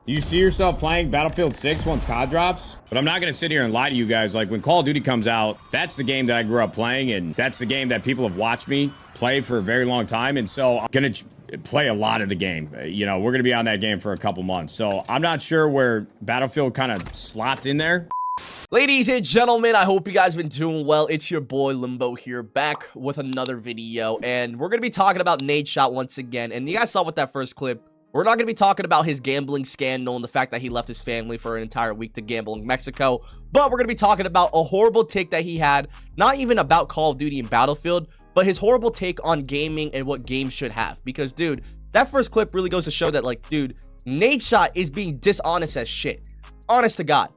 Do you see yourself playing Battlefield 6 once COD drops? But I'm not going to sit here and lie to you guys. Like, when Call of Duty comes out, that's the game that I grew up playing, and that's the game that people have watched me play for a very long time. And so I'm going to play a lot of the game. You know, we're going to be on that game for a couple months. So I'm not sure where Battlefield kind of slots in there. Ladies and gentlemen, I hope you guys been doing well. It's your boy Limbo here, back with another video. And we're going to be talking about Nadeshot once again. And you guys saw with that first clip, we're not going to be talking about his gambling scandal and the fact that he left his family for an entire week to gamble in Mexico. But we're going to be talking about a horrible take that he had, not even about Call of Duty and Battlefield, but his horrible take on gaming and what games should have. Because, dude, that first clip really goes to show that, like, dude, Nadeshot is being dishonest as shit. Honest to God.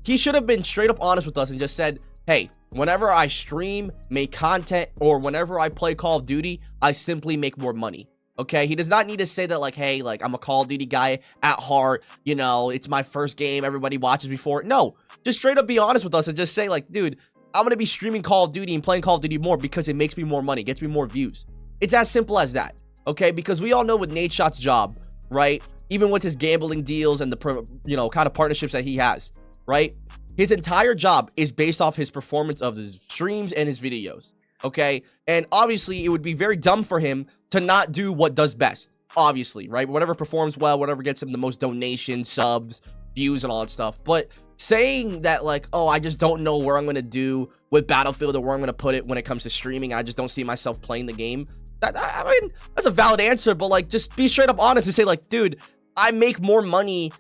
He should have been straight up honest with us and just said, hey, whenever I stream, make content, or whenever I play Call of Duty, I simply make more money. Okay, he does not need to say that, like, hey, like, I'm a Call of Duty guy at heart, you know, it's my first game, everybody watches before. No, just straight up be honest with us and just say, like, dude, I'm going to be streaming Call of Duty and playing Call of Duty more because it makes me more money, gets me more views. It's as simple as that, okay? Because we all know with Nadeshot's job, right, even with his gambling deals and the, you know, kind of partnerships that he has, right, his entire job is based off his performance of his streams and his videos, okay? And obviously, it would be very dumb for him to not do what does best, obviously, right? Whatever performs well, whatever gets him the most donations, subs, views, and all that stuff. But saying that, like, oh, I just don't know where I'm going to do with Battlefield or where I'm going to put it when it comes to streaming, I just don't see myself playing the game. I mean, that's a valid answer, but, like, just be straight up honest and say, like, dude, I make more money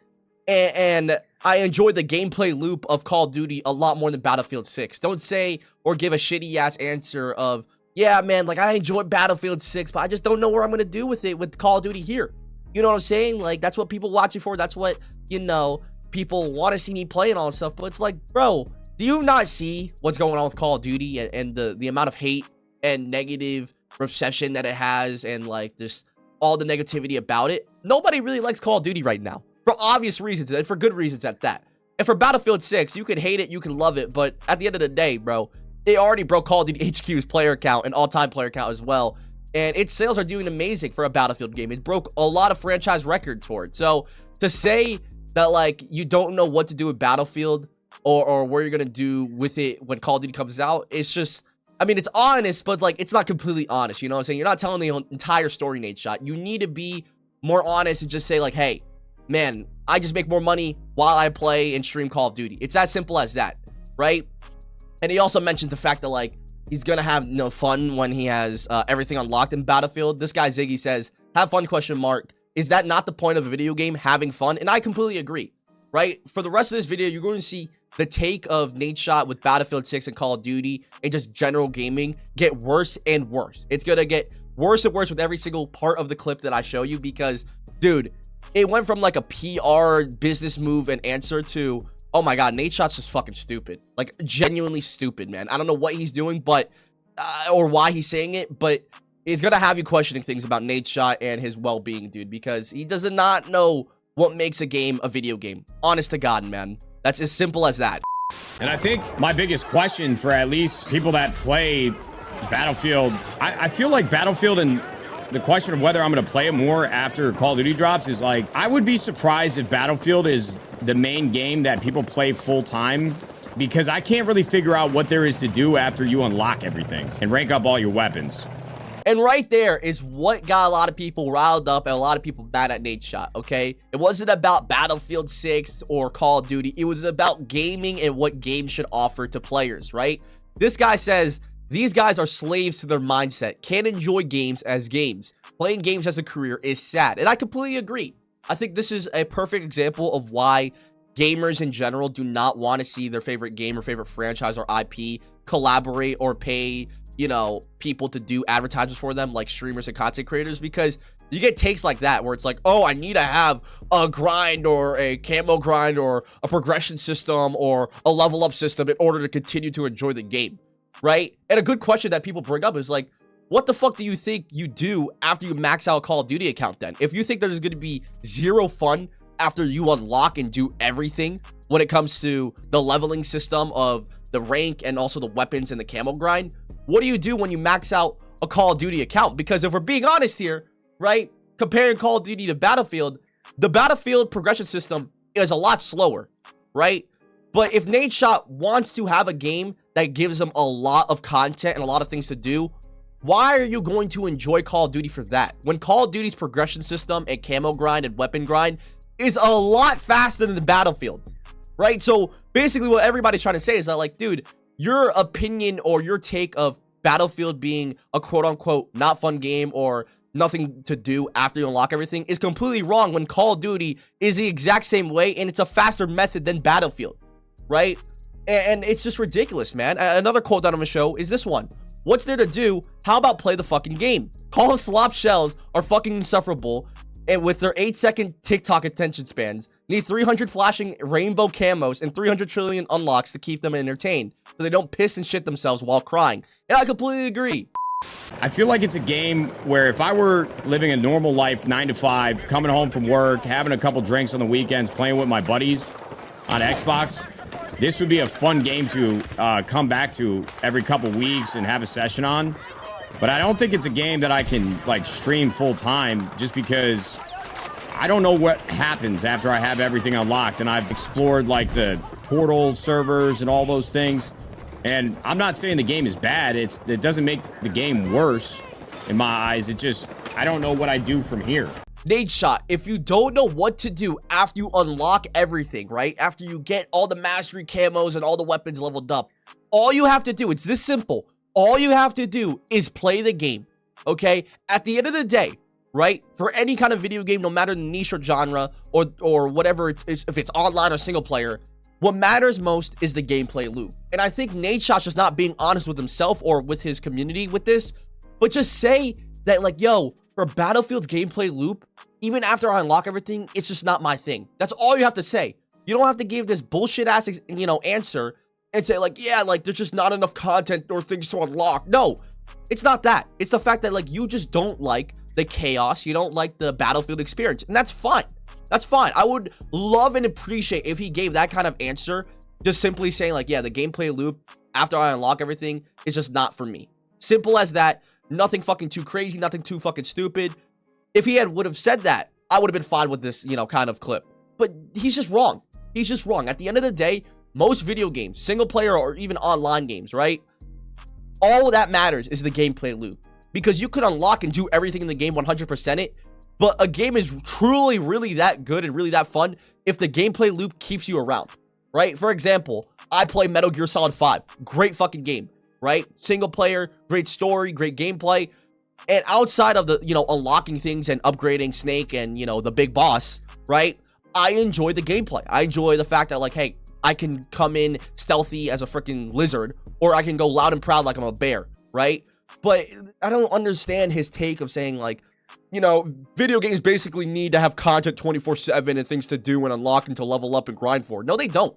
and I enjoy the gameplay loop of Call of Duty a lot more than Battlefield 6. Don't say or give a shitty-ass answer of, yeah, man, like, I enjoy Battlefield 6, but I just don't know where I'm going to do with it with Call of Duty here. You know what I'm saying? Like, that's what people watch it for. That's what, you know, people want to see me play and all this stuff. But it's like, bro, do you not see what's going on with Call of Duty and the amount of hate and negative reception that it has and, like, just all the negativity about it? Nobody really likes Call of Duty right now for obvious reasons and for good reasons at that. And for Battlefield 6, you can hate it, you can love it, but at the end of the day, bro, it already broke Call of Duty HQ's player count and all-time player count as well. And its sales are doing amazing for a Battlefield game. It broke a lot of franchise records for it. So to say that, like, you don't know what to do with Battlefield or where you're going to do with it when Call of Duty comes out, it's just, I mean, it's honest, but, like, it's not completely honest. You know what I'm saying? You're not telling the entire story, Nadeshot. You need to be more honest and just say, like, hey, man, I just make more money while I play and stream Call of Duty. It's as simple as that, right? And he also mentions the fact that, like, he's gonna have no fun when he has everything unlocked in Battlefield. This guy Ziggy says, have fun, question mark. Is that not the point of a video game, having fun? And I completely agree, right? For the rest of this video, you're going to see the take of Nadeshot with Battlefield 6 and Call of Duty and just general gaming get worse and worse. It's gonna get worse and worse with every single part of the clip that I show you because, dude, it went from, like, a PR business move and answer to, oh my god, Nadeshot's just fucking stupid. Like, genuinely stupid, man. I don't know what he's doing, but, or why he's saying it, but it's gonna have you questioning things about Nadeshot and his well-being, dude, because he does not know what makes a game a video game. Honest to God, man. That's as simple as that. And I think my biggest question for at least people that play Battlefield, I feel like Battlefield and the question of whether I'm going to play it more after Call of Duty drops is, like, I would be surprised if Battlefield is the main game that people play full time, because I can't really figure out what there is to do after you unlock everything and rank up all your weapons. And right there is what got a lot of people riled up and a lot of people mad at Nadeshot, okay? It wasn't about Battlefield 6 or Call of Duty. It was about gaming and what games should offer to players, right? This guy says, these guys are slaves to their mindset, can't enjoy games as games. Playing games as a career is sad. And I completely agree. I think this is a perfect example of why gamers in general do not want to see their favorite game or favorite franchise or IP collaborate or pay, you know, people to do advertisements for them, like streamers and content creators, because you get takes like that where it's like, oh, I need to have a grind or a camo grind or a progression system or a level up system in order to continue to enjoy the game. Right? And a good question that people bring up is, like, what the fuck do you think you do after you max out a Call of Duty account then? If you think there's going to be zero fun after you unlock and do everything when it comes to the leveling system of the rank and also the weapons and the camo grind, what do you do when you max out a Call of Duty account? Because if we're being honest here, right, comparing Call of Duty to Battlefield, The Battlefield progression system is a lot slower, right? But if Nadeshot wants to have a game that gives him a lot of content and a lot of things to do, why are you going to enjoy Call of Duty for that? When Call of Duty's progression system and camo grind and weapon grind is a lot faster than the Battlefield, right? So basically what everybody's trying to say is that, like, dude, your opinion or your take of Battlefield being a quote-unquote not fun game or nothing to do after you unlock everything is completely wrong when Call of Duty is the exact same way and it's a faster method than Battlefield, right? And it's just ridiculous, man. Another quote that I'm gonna show is this one. What's there to do? How about play the fucking game? Call of Slop shells are fucking insufferable, and with their 8-second TikTok attention spans, need 300 flashing rainbow camos and 300 trillion unlocks to keep them entertained, so they don't piss and shit themselves while crying. And I completely agree. I feel like it's a game where if I were living a normal life, 9 to 5, coming home from work, having a couple drinks on the weekends, playing with my buddies on Xbox, this would be a fun game to come back to every couple weeks and have a session on. But I don't think it's a game that I can, like, stream full time just because I don't know what happens after I have everything unlocked and I've explored, like, the portal servers and all those things. And I'm not saying the game is bad. It doesn't make the game worse in my eyes. It just, I don't know what I do from here. Nadeshot, if you don't know what to do after you unlock everything, right? After you get all the mastery camos and all the weapons leveled up, all you have to do, it's this simple. All you have to do is play the game, okay? At the end of the day, right? For any kind of video game, no matter the niche or genre or whatever, if it's online or single player, what matters most is the gameplay loop. And I think Nadeshot's just not being honest with himself or with his community with this, but just say that, like, yo, for Battlefield's gameplay loop, even after I unlock everything, it's just not my thing. That's all you have to say. You don't have to give this bullshit ass, answer and say, like, yeah, like, there's just not enough content or things to unlock. No, it's not that. It's the fact that, like, you just don't like the chaos. You don't like the Battlefield experience, and that's fine. That's fine. I would love and appreciate if he gave that kind of answer, just simply saying, like, yeah, the gameplay loop after I unlock everything is just not for me. Simple as that. Nothing fucking too crazy, nothing too fucking stupid. If he would have said that, I would have been fine with this, kind of clip. But he's just wrong. He's just wrong. At the end of the day, most video games, single player or even online games, right? All that matters is the gameplay loop. Because you could unlock and do everything in the game 100% it, but a game is truly really that good and really that fun if the gameplay loop keeps you around, right? For example, I play Metal Gear Solid 5. Great fucking game, right? Single player, great story, great gameplay. And outside of the, unlocking things and upgrading Snake and, the big boss, right? I enjoy the gameplay. I enjoy the fact that, like, hey, I can come in stealthy as a freaking lizard, or I can go loud and proud like I'm a bear, right? But I don't understand his take of saying, like, video games basically need to have content 24/7 and things to do and unlock and to level up and grind for. No, they don't.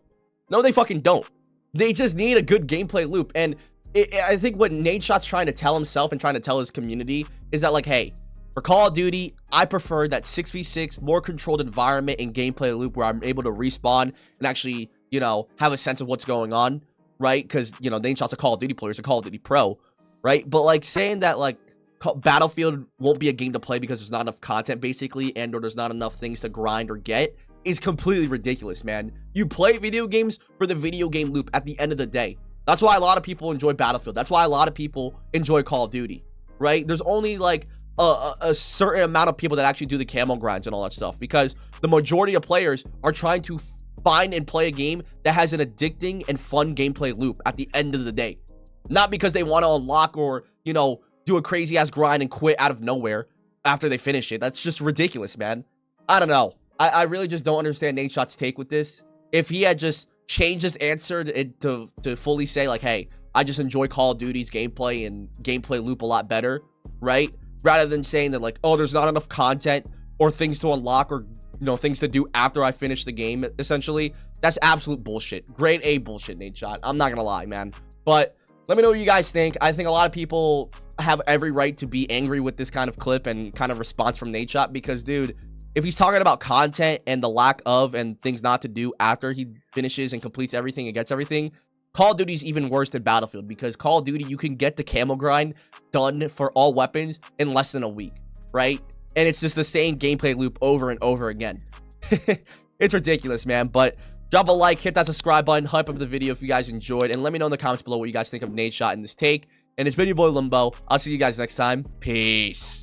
No, they fucking don't. They just need a good gameplay loop. And I think what Nadeshot's trying to tell himself and trying to tell his community is that, like, hey, for Call of Duty, I prefer that 6v6, more controlled environment and gameplay loop where I'm able to respawn and actually, have a sense of what's going on, right? Because, Nadeshot's a Call of Duty player, he's a Call of Duty pro, right? But, like, saying that, like, Battlefield won't be a game to play because there's not enough content, basically, and or there's not enough things to grind or get is completely ridiculous, man. You play video games for the video game loop at the end of the day. That's why a lot of people enjoy Battlefield. That's why a lot of people enjoy Call of Duty, right? There's only, like, a certain amount of people that actually do the camo grinds and all that stuff, because the majority of players are trying to find and play a game that has an addicting and fun gameplay loop at the end of the day. Not because they want to unlock or, do a crazy ass grind and quit out of nowhere after they finish it. That's just ridiculous, man. I don't know. I really just don't understand Nadeshot's take with this. If he had just changed his answer to fully say, like, hey, I just enjoy Call of Duty's gameplay and gameplay loop a lot better, right? Rather than saying that, like, oh, there's not enough content or things to unlock or, things to do after I finish the game, essentially. That's absolute bullshit. Grade A bullshit, Nadeshot. I'm not gonna lie, man. But let me know what you guys think. I think a lot of people have every right to be angry with this kind of clip and kind of response from Nadeshot because, dude, if he's talking about content and the lack of and things not to do after he finishes and completes everything and gets everything, Call of Duty is even worse than Battlefield, because Call of Duty, you can get the camo grind done for all weapons in less than a week, right? and it's just the same gameplay loop over and over again. It's ridiculous, man. But drop a like, hit that subscribe button, hype up the video if you guys enjoyed, and let me know in the comments below what you guys think of Nadeshot in this take. And it's been your boy Limbo. I'll see you guys next time. Peace.